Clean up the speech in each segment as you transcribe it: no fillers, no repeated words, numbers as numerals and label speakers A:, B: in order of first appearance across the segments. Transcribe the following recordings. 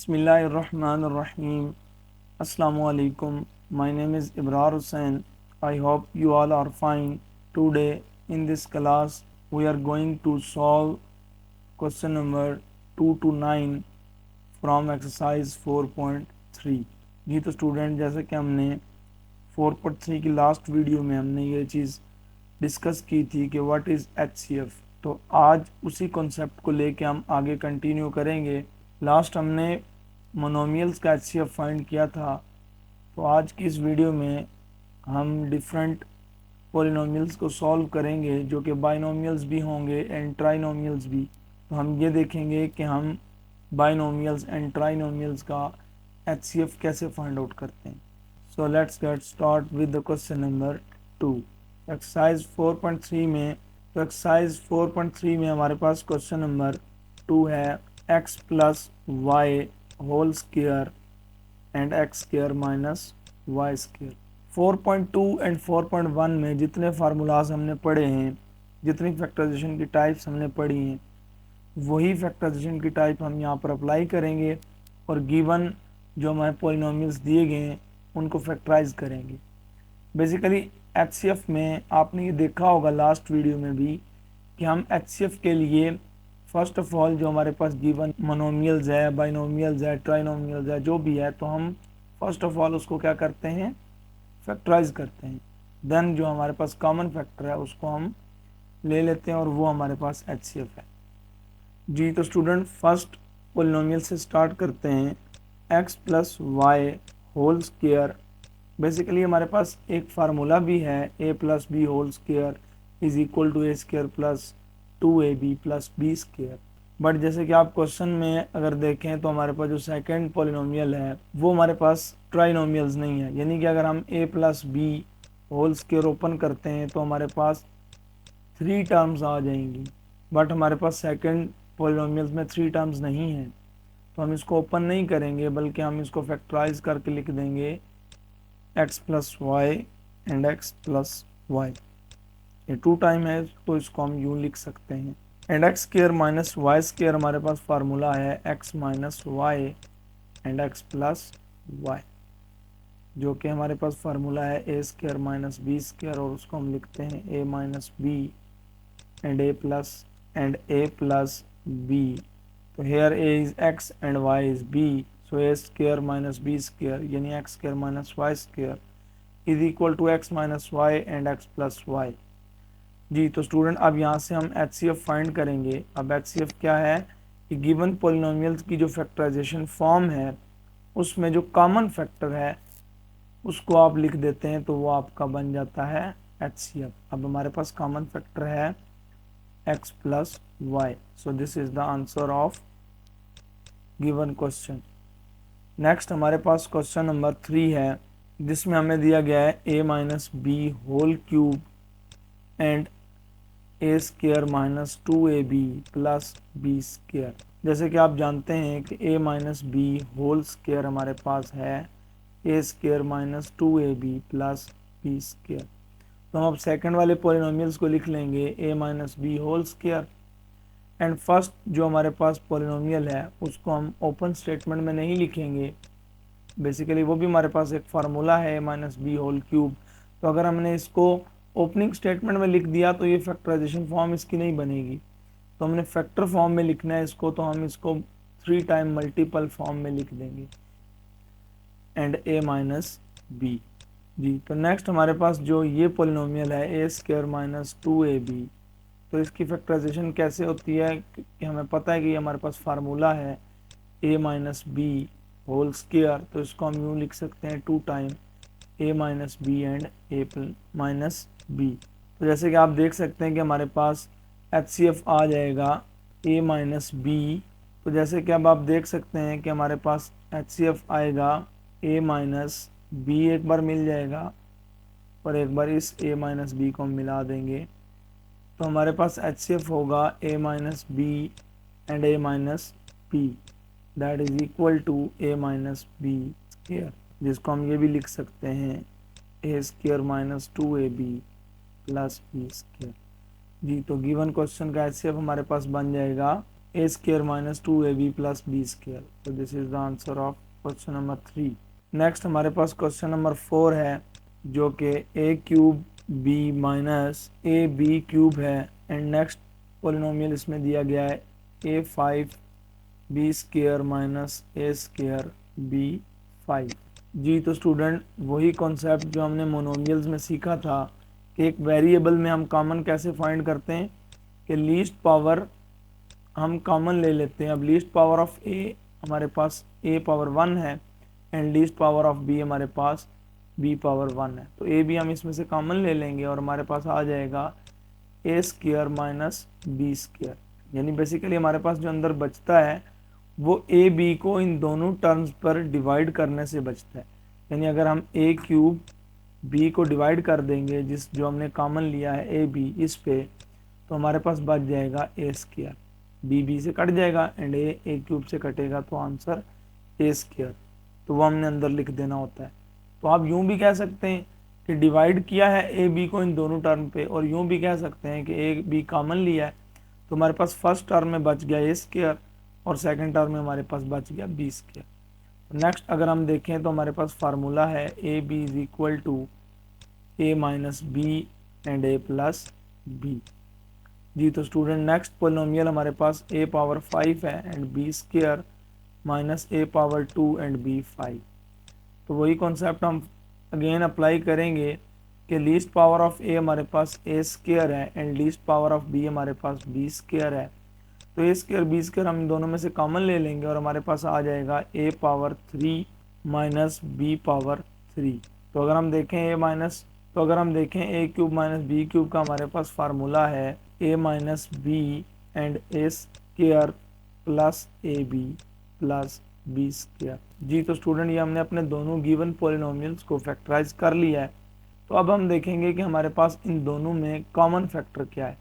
A: Bismillahirrahmanirrahim. Assalamu alaikum. My name is Ibrar Hussain. I hope you all are fine. Today in this class we are going to solve question number 2 to 9 from exercise 4.3. जी तो student, जैसे कि हमने 4.3 की last video में हमने ये चीज़ discuss की थी कि व्हाट इज़ HCF, तो आज उसी कॉन्सेप्ट को लेके हम आगे कंटिन्यू करेंगे। लास्ट हमने मोनोमियल्स का HCF फाइंड किया था, तो आज की इस वीडियो में हम डिफरेंट पॉलिनोमियल्स को सॉल्व करेंगे जो कि बाइनोमियल्स भी होंगे एंड ट्राइनोमियल्स भी। तो हम ये देखेंगे कि हम बाइनोमियल्स एंड ट्राइनोमियल्स का HCF कैसे फाइंड आउट करते हैं। So let's get start with the question number 2। Exercise 4.3 में एक्सरसाइज 4.3 में हमारे पास क्वेश्चन नंबर 2 है x plus Y whole square and x square minus Y square. 4.2 and 4.1 में जितने फार्मूलाज हमने पढ़े हैं, जितनी फैक्टराइजेशन की टाइप्स हमने पढ़ी हैं, वही फैक्टराइजेशन की टाइप हम यहाँ पर अप्लाई करेंगे और गिवन जो हमारे पॉलिनोमियल्स दिए गए हैं उनको फैक्टराइज करेंगे। बेसिकली HCF में आपने ये देखा होगा लास्ट वीडियो में भी कि हम HCF के लिए फर्स्ट ऑफ ऑल जो हमारे पास गिवन मोनोमियल्स है, बाइनोमियल्स है, ट्राइनोमियल्स है, जो भी है, तो हम फर्स्ट ऑफ ऑल उसको क्या करते हैं, फैक्टराइज करते हैं। देन जो हमारे पास कॉमन फैक्टर है उसको हम ले लेते हैं और वो हमारे पास HCF है। जी तो स्टूडेंट, फर्स्ट पॉलिनोमियल से स्टार्ट करते हैं। x plus Y whole square, basically हमारे पास एक फार्मूला भी है a plus B whole square is equal to A square plus 2ab plus B square. But जैसे कि आप क्वेश्चन में अगर देखें तो हमारे पास जो सेकंड पॉलिनोमियल है वो हमारे पास ट्राइनोमियल्स नहीं है, यानी कि अगर हम a plus B whole square open करते हैं तो हमारे पास 3 टर्म्स आ जाएंगी। बट हमारे पास सेकंड पॉलिनोमियल्स में 3 टर्म्स नहीं है, तो हम इसको ओपन नहीं करेंगे बल्कि हम इसको फैक्टराइज करके लिख देंगे x plus Y and x plus Y. ये 2 टाइम है तो इसको हम यूँ लिख सकते हैं। And x square minus Y square हमारे पास फार्मूला है x minus y and x plus y, जो कि हमारे पास फार्मूला है a square minus b square, और उसको हम लिखते हैं a minus b and a plus b। तो here a is x and y is b, so a square minus b square यानी x square minus y square is equal to x minus y and x plus y। जी तो student, अब यहाँ से हम HCF find करेंगे। अब HCF क्या है कि गिवन पॉलिनोमियल्स की जो फैक्टराइजेशन फॉर्म है उसमें जो कॉमन फैक्टर है उसको आप लिख देते हैं तो वो आपका बन जाता है HCF। अब हमारे पास कॉमन फैक्टर है x plus y, so this is the answer of given question. Next हमारे पास क्वेश्चन नंबर 3 है, जिसमें हमें दिया गया है a minus b whole cube and a square minus 2ab plus B square. जैसे कि आप जानते हैं कि a minus b whole square हमारे पास है a square minus 2ab plus B square. तो हम अब सेकंड वाले पॉलिनोमियल्स को लिख लेंगे a minus b whole square, and first जो हमारे पास पॉलिनोमियल है उसको हम ओपन स्टेटमेंट में नहीं लिखेंगे। बेसिकली वो भी हमारे पास एक फार्मूला है a minus b whole cube, तो अगर हमने इसको ओपनिंग स्टेटमेंट में लिख दिया तो ये फैक्टराइजेशन फॉर्म इसकी नहीं बनेगी, तो हमने फैक्टर फॉर्म में लिखना है इसको, तो हम इसको 3 टाइम मल्टीपल फॉर्म में लिख देंगे एंड a माइनस बी। जी तो नेक्स्ट हमारे पास जो ये पॉलिनोमियल है ए स्क्वायर माइनस 2ab, तो इसकी फैक्टराइजेशन कैसे होती है कि हमें पता है कि ये हमारे पास फार्मूला है a minus b whole square, तो इसको हम यूँ लिख सकते हैं 2 time a minus b and a minus b. तो जैसे कि आप देख सकते हैं कि हमारे पास HCF आ जाएगा a माइनस बी। तो जैसे कि अब आप देख सकते हैं कि हमारे पास HCF आएगा a माइनस बी, एक बार मिल जाएगा और एक बार इस a माइनस बी को हम मिला देंगे, तो हमारे पास HCF होगा a minus b and a minus b, that is equal to a minus b square, जिसको हम ये भी लिख सकते हैं a square minus 2ab plus B square. जी तो गिवन क्वेश्चन का HCF हमारे पास बन जाएगा a square minus 2ab plus b square. So this is the answer of question number 3. Next हमारे पास क्वेश्चन नंबर 4 है जो कि a cube b minus a b cube है एंड नेक्स्ट पोलिनोमियल इसमें दिया गया है a5 b square minus a square b5। जी तो स्टूडेंट वही कॉन्सेप्ट जो हमने मोनोमियल्स में सीखा था कि एक वेरिएबल में हम कॉमन कैसे फाइंड करते हैं कि लीस्ट पावर हम कॉमन ले लेते हैं। अब लीस्ट पावर ऑफ a हमारे पास a पावर 1 है and least power of b हमारे पास b पावर 1 है, तो a भी हम इसमें से कॉमन ले लेंगे और हमारे पास आ जाएगा a square minus b square. यानी बेसिकली हमारे पास जो अंदर बचता है वो a b को इन दोनों टर्म्स पर डिवाइड करने से बचता है। यानी अगर हम a क्यूब b को डिवाइड कर देंगे जिस जो हमने कॉमन लिया है a b इस पे, तो हमारे पास बच जाएगा a स्क्वायर, b b से कट जाएगा एंड a क्यूब से कटेगा तो आंसर a स्क्वायर, तो वो हमने अंदर लिख देना होता है। तो आप यूं भी कह सकते हैं कि डिवाइड किया है ए बी को इन दोनों टर्म पे, और यूं भी कह सकते हैं कि ए बी कॉमन लिया है तो हमारे पास फर्स्ट टर्म में बच गया ए स्क्वायर और सेकंड टर्म में हमारे पास बच गया बी स्क्वायर। तो नेक्स्ट अगर हम देखें तो हमारे पास फार्मूला है a b is equal to a minus b and a plus b. जी तो स्टूडेंट नेक्स्ट पोलिनोमियल हमारे पास a पावर 5 है and b square minus a power 2 and b 5। तो वही कॉन्सेप्ट हम अगेन अप्लाई करेंगे कि लीस्ट पावर ऑफ a हमारे पास a स्क्वायर है and least power of b हमारे पास b स्क्वायर है। तो a स्क्वायर b स्क्वायर हम दोनों में से कॉमन ले लेंगे और हमारे पास आ जाएगा a power 3 minus b power 3। तो अगर हम देखें a cube minus b cube का हमारे पास फार्मूला है a minus b and a square plus a b plus B square. जी तो स्टूडेंट ये हमने अपने दोनों गिवन पॉलिनोमियल्स को फैक्टराइज कर लिया है। तो अब हम देखेंगे कि हमारे पास इन दोनों में कॉमन फैक्टर क्या है।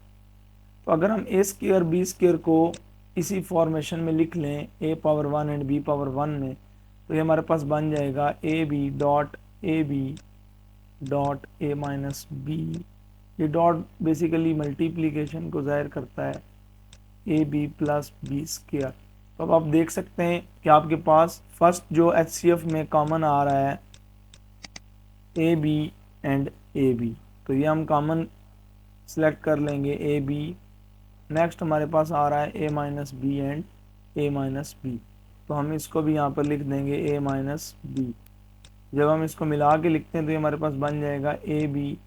A: तो अगर हम ए स्क्वायर बी स्क्वायर को इसी फॉर्मेशन में लिख लें a power 1 and b power 1 में, तो ये हमारे पास बन जाएगा a b dot a minus b. ये डॉट बेसिकली मल्टीप्लिकेशन को जाहिर करता है a b plus B square. तो अब आप देख सकते हैं कि आपके पास फर्स्ट जो HCF में कॉमन आ रहा है a b and a b, तो ये हम कॉमन सेलेक्ट कर लेंगे ए बी। नेक्स्ट हमारे पास आ रहा है a minus b and a minus b, तो हम इसको भी यहाँ पर लिख देंगे ए माइनस बी। जब हम इसको मिला के लिखते हैं तो ये हमारे पास बन जाएगा a b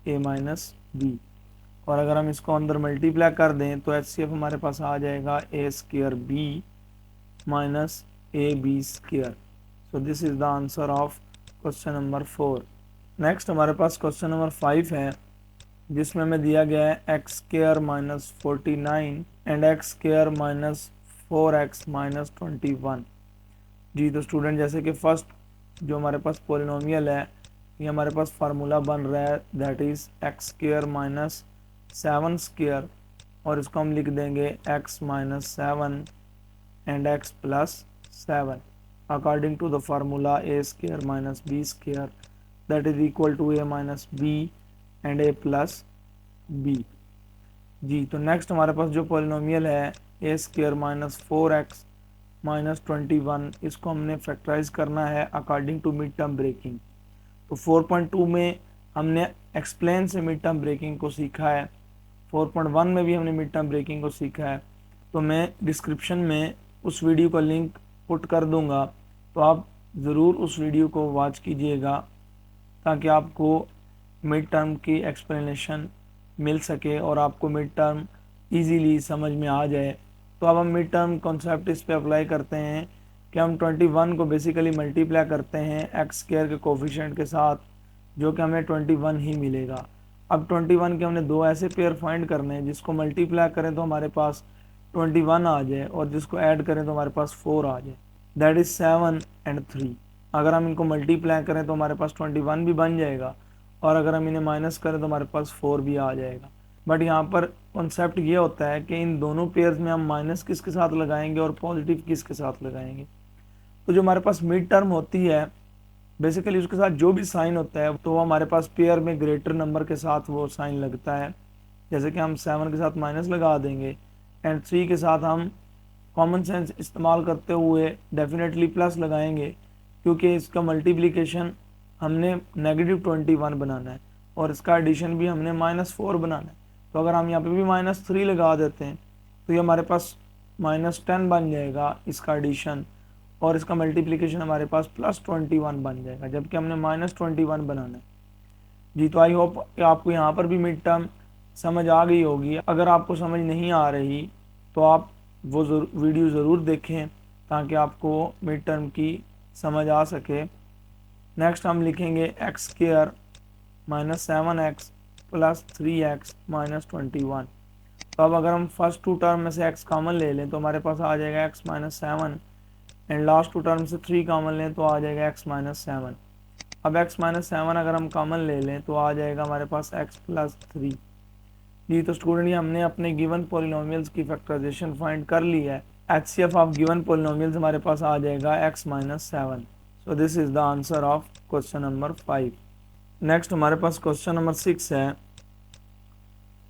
A: a minus b, और अगर हम इसको अंदर मल्टीप्लाई कर दें तो HCF हमारे पास आ जाएगा a square b minus a b square. So this is the answer of question number 4। Next हमारे पास क्वेश्चन नंबर 5 है जिसमें हमें दिया गया है x square minus 49 and x square minus 4x minus 21। जी तो स्टूडेंट जैसे कि फर्स्ट जो हमारे पास पॉलिनोमियल है ये हमारे पास फार्मूला बन रहा है that is x square minus 7 square, और इसको हम लिख देंगे x minus 7 and x plus 7 according to the formula a square minus b square that is equal to a minus b and a plus b। जी तो next हमारे पास जो पॉलिनोमियल है a square minus 4x minus 21, इसको हमने factorise करना है according to mid term breaking. तो 4.2 में हमने एक्सप्लेन से मिड टर्म ब्रेकिंग को सीखा है, 4.1 में भी हमने मिड टर्म ब्रेकिंग को सीखा है। तो मैं डिस्क्रिप्शन में उस वीडियो का लिंक पुट कर दूंगा, तो आप ज़रूर उस वीडियो को वॉच कीजिएगा ताकि आपको मिड टर्म की एक्सप्लेनेशन मिल सके और आपको मिड टर्म ईजीली समझ में आ जाए। तो अब हम मिड टर्म कॉन्सेप्ट इस पे अप्लाई करते हैं कि हम 21 को बेसिकली मल्टीप्लाई करते हैं एक्स स्क्वायर के कोफिशिएंट के साथ, जो कि हमें 21 ही मिलेगा। अब 21 के हमने दो ऐसे पेयर फाइंड करने हैं जिसको मल्टीप्लाई करें तो हमारे पास 21 आ जाए और जिसको ऐड करें तो हमारे पास 4 आ जाए, दैट इज़ 7 एंड 3। अगर हम इनको मल्टीप्लाई करें तो हमारे पास 21 भी बन जाएगा, और अगर हम इन्हें माइनस करें तो हमारे पास 4 भी आ जाएगा। बट यहाँ पर कॉन्सेप्ट ये होता है कि इन दोनों पेयर्स में हम माइनस किसके साथ लगाएंगे और पॉजिटिव किसके साथ लगाएंगे। तो जो हमारे पास मिड टर्म होती है बेसिकली उसके साथ जो भी साइन होता है तो वो हमारे पास पेयर में ग्रेटर नंबर के साथ वो साइन लगता है। जैसे कि हम 7 के साथ माइनस लगा देंगे एंड 3 के साथ हम कॉमन सेंस इस्तेमाल करते हुए डेफिनेटली प्लस लगाएंगे, क्योंकि इसका मल्टीप्लिकेशन हमने -21 बनाना है और इसका एडिशन भी हमने -4 बनाना है। तो अगर हम यहाँ पे भी -3 लगा देते हैं तो ये हमारे पास -10 बन जाएगा इसका एडिशन, और इसका मल्टीप्लिकेशन हमारे पास +21 बन जाएगा, जबकि हमने -21 बनाना है। जी, तो आई होप कि आपको यहाँ पर भी मिड टर्म समझ आ गई होगी। अगर आपको समझ नहीं आ रही तो आप वो वीडियो ज़रूर देखें ताकि आपको मिड टर्म की समझ आ सके। नेक्स्ट हम लिखेंगे एक्स स्क्वायर -7x + 3x - 21। तो अब अगर हम फर्स्ट टू टर्म में से x कॉमन ले लें तो हमारे पास आ जाएगा x - 7, and last two term से 3 कॉमन लें तो आ जाएगा x - 7। अब x - 7 अगर हम कॉमन ले लें तो आ जाएगा हमारे पास x + 3। जी, तो स्टूडेंट ये हमने अपने गिवन पॉलिनोमियल्स की फैक्टराइजेशन फाइंड कर ली है। HCF ऑफ गिवन पॉलिनोमियल्स हमारे पास आ जाएगा x - 7। So this is the answer of question number 5। Next हमारे पास क्वेश्चन नंबर 6 है।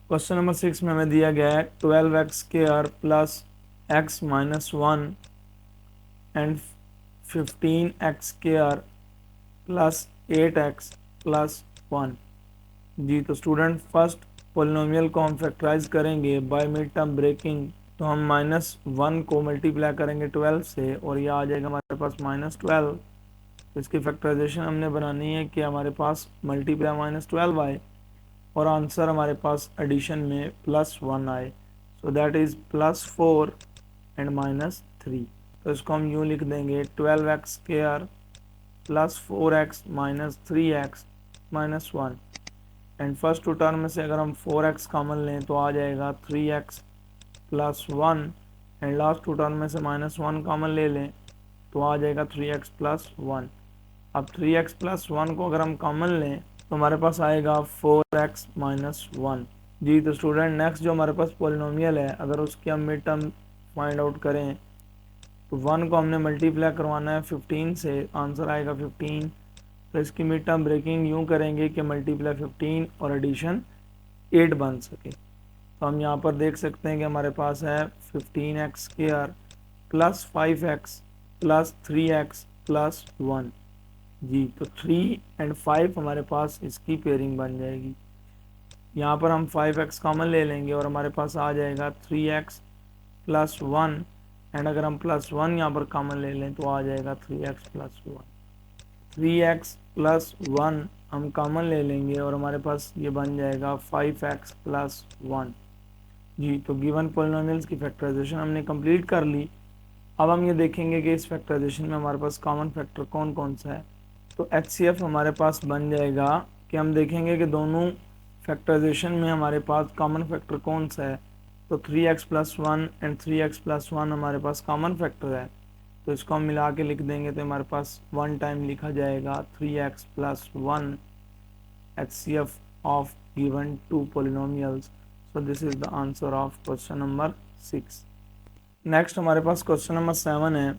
A: क्वेश्चन नंबर 6 में हमें दिया गया है 12x² + x - 1 and 15x² + 8x + 1। जी, तो स्टूडेंट फर्स्ट पोलिनोमियल को हम फैक्टराइज करेंगे बाय मिड टर्म ब्रेकिंग। तो हम -1 को मल्टीप्लाई करेंगे 12 से और ये आ जाएगा हमारे पास -12। तो इसकी फैक्टराइजेशन हमने बनानी है कि हमारे पास मल्टीप्लाई -12 आए और आंसर हमारे पास एडिशन में +1 आए। So that is +4 and -3। तो इसको हम यूँ लिख देंगे 12x² + 4x - 3x - 1। And first two term में से अगर हम 4x कॉमन लें तो आ जाएगा 3x + 1, and last two term में से -1 कॉमन ले लें तो आ जाएगा 3x + 1। अब 3x + 1 को अगर हम कॉमन लें तो हमारे पास आएगा 4x - 1। जी, तो स्टूडेंट नेक्स्ट जो हमारे पास पॉलिनोमियल है अगर उसकी हम मिड टर्म फाइंड आउट करें तो 1 को हमने मल्टीप्लाई करवाना है 15 से, आंसर आएगा 15। तो इसकी मिड टर्म ब्रेकिंग यूँ करेंगे कि मल्टीप्लाई 15 और एडिशन 8 बन सके। तो हम यहाँ पर देख सकते हैं कि हमारे पास है 15x² + 5x + 3x + 1। जी, तो 3 एंड 5 हमारे पास इसकी पेयरिंग बन जाएगी। यहाँ पर हम 5x कॉमन ले लेंगे और हमारे पास आ जाएगा 3x + 1, एंड अगर हम +1 यहाँ पर कॉमन ले लें तो आ जाएगा 3x + 1। 3x + 1 हम कॉमन ले लेंगे और हमारे पास ये बन जाएगा 5x + 1। जी, तो गिवन पॉलिनोमियल्स की फैक्टराइजेशन हमने कंप्लीट कर ली। अब हम ये देखेंगे कि इस फैक्टराइजेशन में हमारे पास कॉमन फैक्टर कौन कौन सा है। तो HCF हमारे पास बन जाएगा कि हम देखेंगे कि दोनों फैक्टराइजेशन में हमारे पास कॉमन फैक्टर कौन सा है। तो 3x + 1 एंड 3x + 1 हमारे पास कॉमन फैक्टर है, तो इसको हम मिला के लिख देंगे तो हमारे पास 1 टाइम लिखा जाएगा 3x + 1 HCF of given two polynomials. So this is the answer of question number 6. Next हमारे पास क्वेश्चन नंबर 7 है,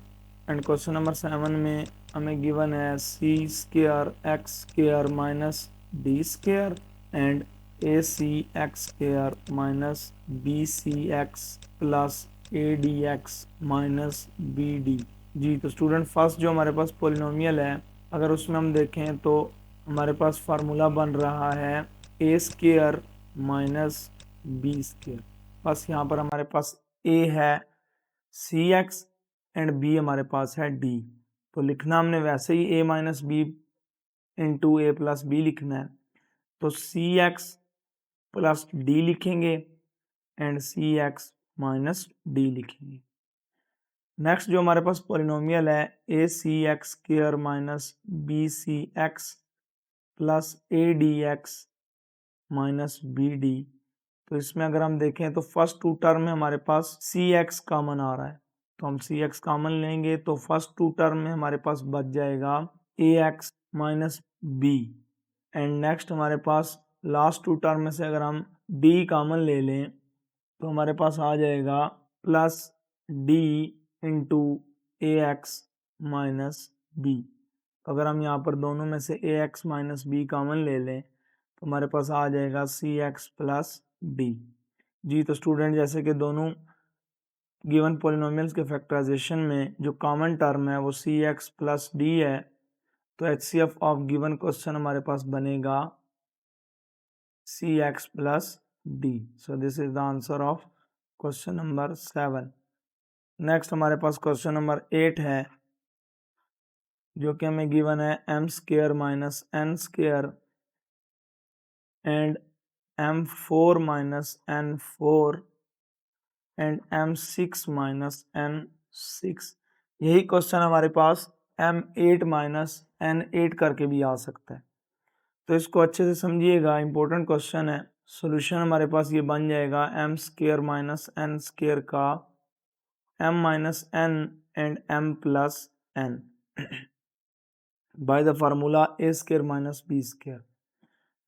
A: एंड क्वेश्चन नंबर 7 में हमें गिवन है c² x² - d² and ac(x² - bcx + adx - bd। जी, तो स्टूडेंट फर्स्ट जो हमारे पास पोलिनोमियल है अगर उसमें हम देखें तो हमारे पास फार्मूला बन रहा है a² - b²। बस यहाँ पर हमारे पास a है cx एंड b हमारे पास है d। तो लिखना हमने वैसे ही a - b into a + b लिखना है। तो cx + d लिखेंगे एंड cx - d लिखेंगे। नेक्स्ट जो हमारे पास पॉलिनोमियल है ac(x² - bcx + adx - bd। तो इसमें अगर हम देखें तो फर्स्ट टू टर्म में हमारे पास cx कॉमन आ रहा है, तो हम cx कॉमन लेंगे तो फर्स्ट टू टर्म में हमारे पास बच जाएगा ax - b। एंड नेक्स्ट हमारे पास लास्ट टू टर्म में से अगर हम d कॉमन ले लें तो हमारे पास आ जाएगा +d इंटू ax - b। अगर हम यहाँ पर दोनों में से ax - b कॉमन ले लें तो हमारे पास आ जाएगा cx + d। जी, तो स्टूडेंट जैसे कि दोनों गिवन पोलिनोमियल्स के फैक्टराइजेशन में जो कॉमन टर्म है वो सी एक्स प्लस डी है, तो H C F of given question हमारे पास बनेगा c x plus d. So this is the answer of question number 7। Next हमारे पास क्वेश्चन नंबर 8 है, जो कि हमें गिवन है m square minus n square and m4 minus n4 and m6 minus n6। यही क्वेश्चन हमारे पास m8 माइनस n8 करके भी आ सकता है, तो इसको अच्छे से समझिएगा, इंपॉर्टेंट क्वेश्चन है। सॉल्यूशन हमारे पास ये बन जाएगा m square minus n square का m minus n and m plus n by the formula a square minus b square.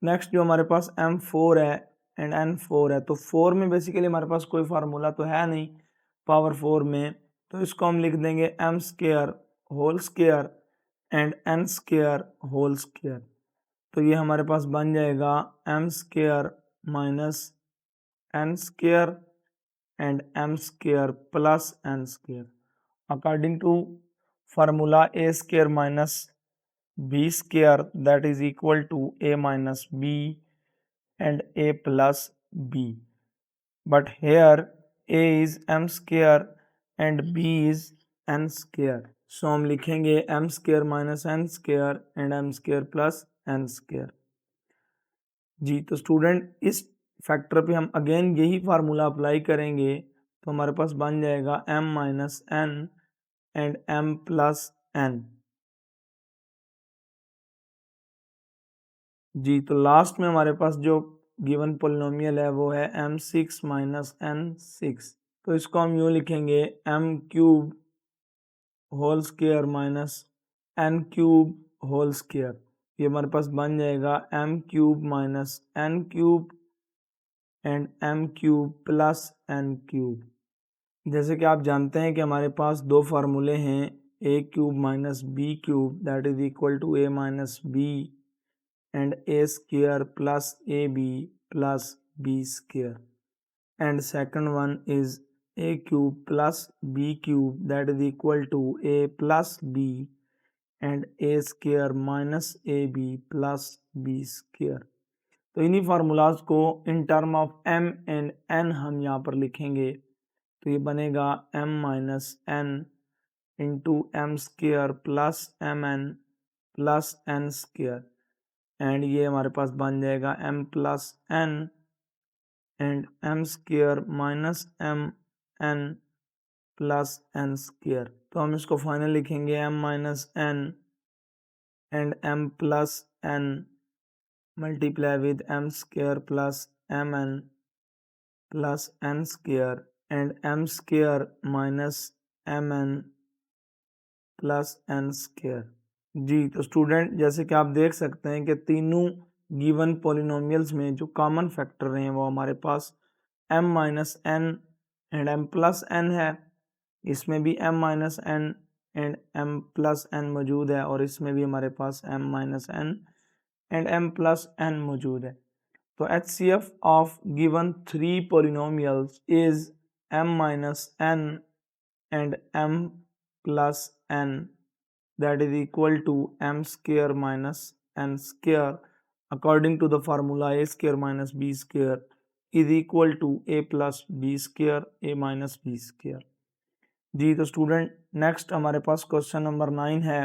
A: Next जो हमारे पास m4 है एंड n4 है, तो 4 में बेसिकली हमारे पास कोई फार्मूला तो है नहीं पावर 4 में, तो इसको हम लिख देंगे m square whole square and n square whole square. तो ये हमारे पास बन जाएगा m square minus n square and m square plus n square according to formula a square minus b square that is equal to a minus b and a plus b, but here a is m square and b is n square, so हम लिखेंगे m square minus n square and m square plus n square। जी तो student इस factor पे हम again यही formula apply करेंगे, तो हमारे पास बन जाएगा m minus n and m plus n। जी तो लास्ट में हमारे पास जो गिवन पोलिनोमियल है वो है m6 माइनस n6, तो इसको हम यूँ लिखेंगे m cube whole square minus n cube whole square. ये हमारे पास बन जाएगा m cube minus n cube and m cube plus n cube. जैसे कि आप जानते हैं कि हमारे पास दो फार्मूले हैं, a cube minus b cube that is equal to a minus b and a square plus ab plus b square, and second one is a cube plus b cube that is equal to a plus b and a square minus ab plus b square। तो इन्हीं formulas को in term of m and n हम यहाँ पर लिखेंगे, तो ये बनेगा m minus n into m square plus m n plus n square, and ये हमारे पास बन जाएगा m plus n and m square minus m n plus n square. तो हम इसको फाइनल लिखेंगे m minus n and m plus n multiply with m square plus m n plus n square and m square minus m n plus n square. जी तो student जैसे कि आप देख सकते हैं कि तीनों गिवन पॉलिनोमियल्स में जो कॉमन फैक्टर हैं वो हमारे पास m minus n and m plus n है, इसमें भी m minus n and m plus n मौजूद है, और इसमें भी हमारे पास m minus n and m plus n मौजूद है। तो HCF of given three polynomials is m minus n and m plus n that is equal to m square minus n square according to the formula a square minus b square is equal to a plus b square a minus b square। जी तो student next हमारे पास question number 9 है,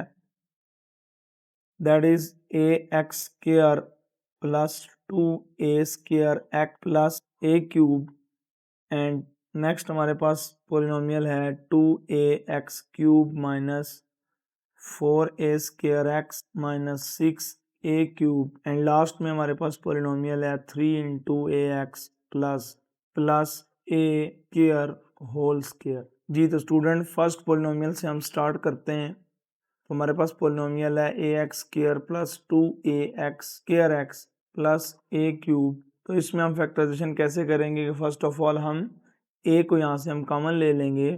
A: that is a x square plus 2a square x plus a cube, and next हमारे पास polynomial है 2a x cube minus 4a square x minus 6a cube, and last में हमारे पास polynomial है 3 into A x plus plus a square whole square. जी तो student first polynomial से हम स्टार्ट करते हैं, तो हमारे पास पोलिनोमियल है a x square plus 2a x square x plus a cube. तो इसमें हम फैक्टराइजेशन कैसे करेंगे कि फर्स्ट ऑफ ऑल हम a को यहाँ से हम कॉमन ले लेंगे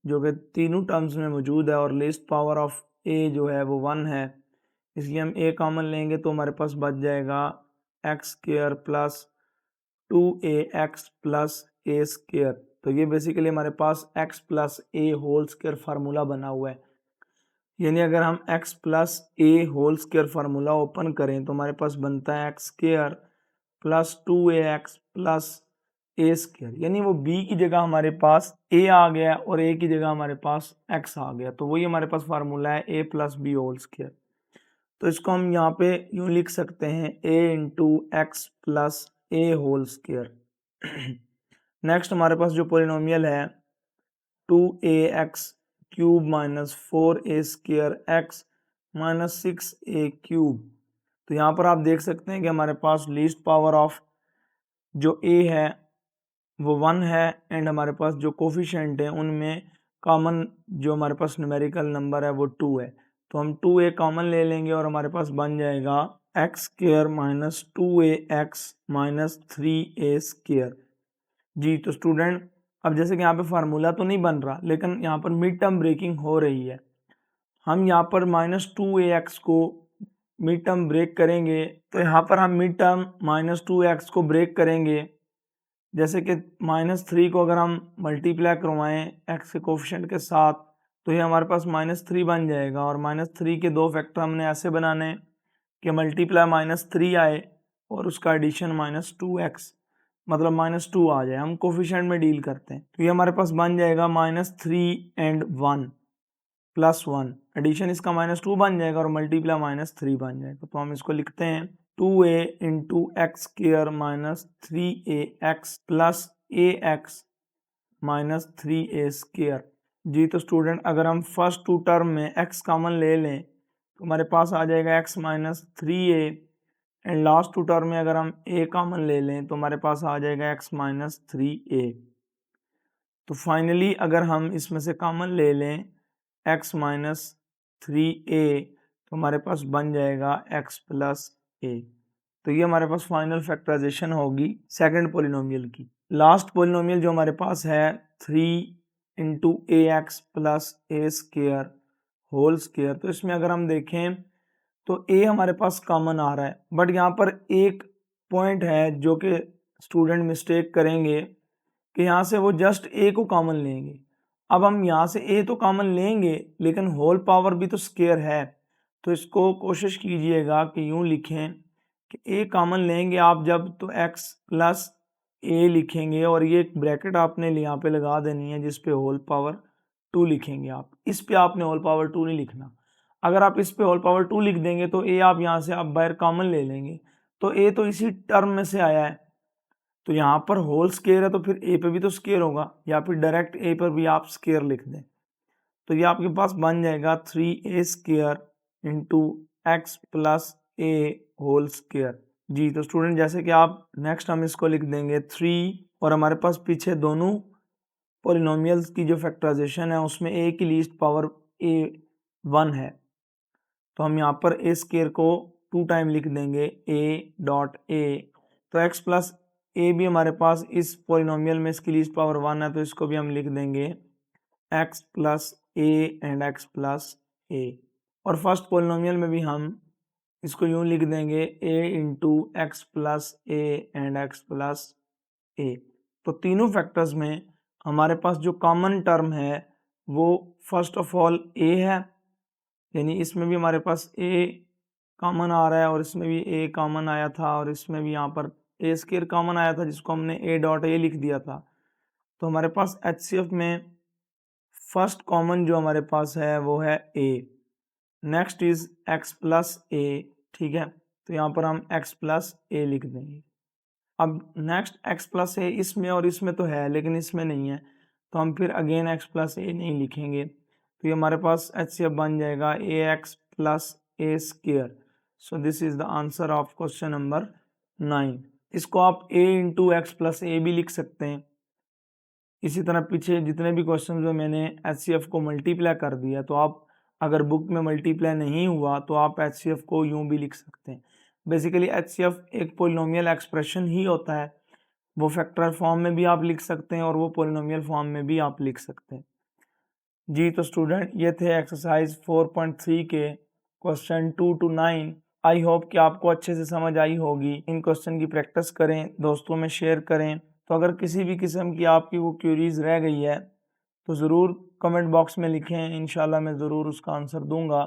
A: जो कि तीनों टर्म्स में मौजूद है, और लीस्ट पावर ऑफ a जो है वो 1 है, इसलिए हम a कॉमन लेंगे तो हमारे पास बच जाएगा x square plus 2ax plus a square. तो ये बेसिकली हमारे पास x plus a whole square formula बना हुआ है। यानी अगर हम x plus a whole square formula open करें तो हमारे पास बनता है x square plus 2ax plus a square, यानी वो b की जगह हमारे पास a आ गया और a की जगह हमारे पास x आ गया, तो वही हमारे पास फार्मूला है a plus B whole square. तो इसको हम यहाँ पे यूँ लिख सकते हैं a into x plus a whole square. Next हमारे पास जो पोलिनोमियल है 2ax cube minus 4a square x minus 6a cube. तो यहाँ पर आप देख सकते हैं कि हमारे पास लीस्ट पावर ऑफ जो a है वो 1 है एंड हमारे पास जो कोफिशिएंट है उनमें कॉमन जो हमारे पास न्यूमेरिकल नंबर है वो 2 है, तो हम 2a कॉमन ले लेंगे और हमारे पास बन जाएगा x square minus 2ax minus 3a square. जी तो स्टूडेंट अब जैसे कि यहाँ पे फार्मूला तो नहीं बन रहा लेकिन यहाँ पर मिड टर्म ब्रेकिंग हो रही है, हम यहाँ पर माइनस 2ax को मिड टर्म ब्रेक करेंगे, तो यहाँ पर हम मिड टर्म माइनस 2x को ब्रेक करेंगे। जैसे कि -3 को अगर हम मल्टीप्लाई करवाएं x के कोफिशिएंट के साथ तो ये हमारे पास -3 बन जाएगा, और -3 के दो फैक्टर हमने ऐसे बनाने कि मल्टीप्लाई -3 आए और उसका एडिशन -2x मतलब -2 आ जाए। हम कोफिशिएंट में डील करते हैं तो ये हमारे पास बन जाएगा -3 एंड 1 प्लस 1, एडिशन इसका -2 बन जाएगा और मल्टीप्लाई -3 बन जाएगा। तो हम इसको लिखते हैं 2a into x square minus 3ax plus ax minus 3a square. जी तो स्टूडेंट अगर हम फर्स्ट टू टर्म में x कॉमन ले लें तो हमारे पास आ जाएगा x minus 3a and last two term में अगर हम a कॉमन ले लें तो हमारे पास आ जाएगा x माइनस 3a। तो फाइनली अगर हम इसमें से कॉमन ले लें x माइनस 3a तो हमारे पास बन जाएगा x प्लस a। तो ये हमारे पास फाइनल फैक्टराइजेशन होगी सेकंड पोलिनोमियल की। लास्ट पोलिनोमियल जो हमारे पास है 3 into A x plus a square whole square, तो इसमें अगर हम देखें तो a हमारे पास कॉमन आ रहा है, बट यहाँ पर एक पॉइंट है जो कि स्टूडेंट मिस्टेक करेंगे कि यहाँ से वो जस्ट a को कॉमन लेंगे। अब हम यहाँ से a तो कॉमन लेंगे लेकिन होल पावर भी तो स्क्वायर है, तो इसको कोशिश कीजिएगा कि यूँ लिखें कि a कॉमन लेंगे आप जब तो x प्लस a लिखेंगे और ये एक ब्रैकेट आपने यहाँ पे लगा देनी है जिस पे होल पावर 2 लिखेंगे आप, इस पे आपने होल पावर 2 नहीं लिखना। अगर आप इस पे होल पावर 2 लिख देंगे तो a आप यहाँ से आप बाहर कॉमन ले लेंगे, तो a तो इसी टर्म में से आया है, तो यहाँ पर होल स्क्वायर है तो फिर a पे भी तो स्क्वायर होगा, या फिर डायरेक्ट a पर भी आप स्क्वायर लिख दें। तो ये आपके पास बन जाएगा 3a square into x plus a whole square. जी तो स्टूडेंट जैसे कि आप नेक्स्ट हम इसको लिख देंगे 3 और हमारे पास पीछे दोनों पॉलिनोमियल्स की जो फैक्टराइजेशन है उसमें a की लीस्ट पावर a 1 है, तो हम यहाँ पर a स्क्वायर को 2 टाइम लिख देंगे a डॉट a। तो x प्लस a भी हमारे पास इस पॉलिनोमियल में इसकी लीस्ट पावर 1 है, तो इसको भी हम लिख देंगे x plus a and x plus a। और फर्स्ट पॉलिनोमियल में भी हम इसको यूँ लिख देंगे a into x plus a and x plus a। तो तीनों फैक्टर्स में हमारे पास जो कॉमन टर्म है वो फर्स्ट ऑफ ऑल a है, यानी इसमें भी हमारे पास a कॉमन आ रहा है और इसमें भी a कॉमन आया था और इसमें भी यहाँ पर a स्क्वायर कॉमन आया था जिसको हमने a डॉट a लिख दिया था। तो हमारे पास HCF में फर्स्ट कॉमन जो हमारे पास है वो है a, next is x plus a, ठीक है, तो यहाँ पर हम x प्लस a लिख देंगे। अब नेक्स्ट x प्लस a इसमें और इसमें तो है लेकिन इसमें नहीं है, तो हम फिर अगेन x प्लस a नहीं लिखेंगे, तो ये हमारे पास HCF बन जाएगा ax plus a square. So this is the answer of question number 9। इसको आप a into x plus a भी लिख सकते हैं। इसी तरह पीछे जितने भी क्वेश्चन में मैंने HCF को मल्टीप्लाई कर दिया, तो आप अगर बुक में मल्टीप्लाई नहीं हुआ तो आप HCF को यूँ भी लिख सकते हैं। बेसिकली HCF एक पोलिनोमियल एक्सप्रेशन ही होता है, वो फैक्टर फॉर्म में भी आप लिख सकते हैं और वो पोलिनोमियल फॉर्म में भी आप लिख सकते हैं। जी तो स्टूडेंट ये थे एक्सरसाइज 4.3 के क्वेश्चन 2 to 9। आई होप कि आपको अच्छे से समझ आई होगी। इन क्वेश्चन की प्रैक्टिस करें, दोस्तों में शेयर करें तो अगर किसी भी किस्म की आपकी वो क्यूरीज रह गई है तो ज़रूर कमेंट बॉक्स में लिखें, इंशाल्लाह मैं ज़रूर उसका आंसर दूंगा।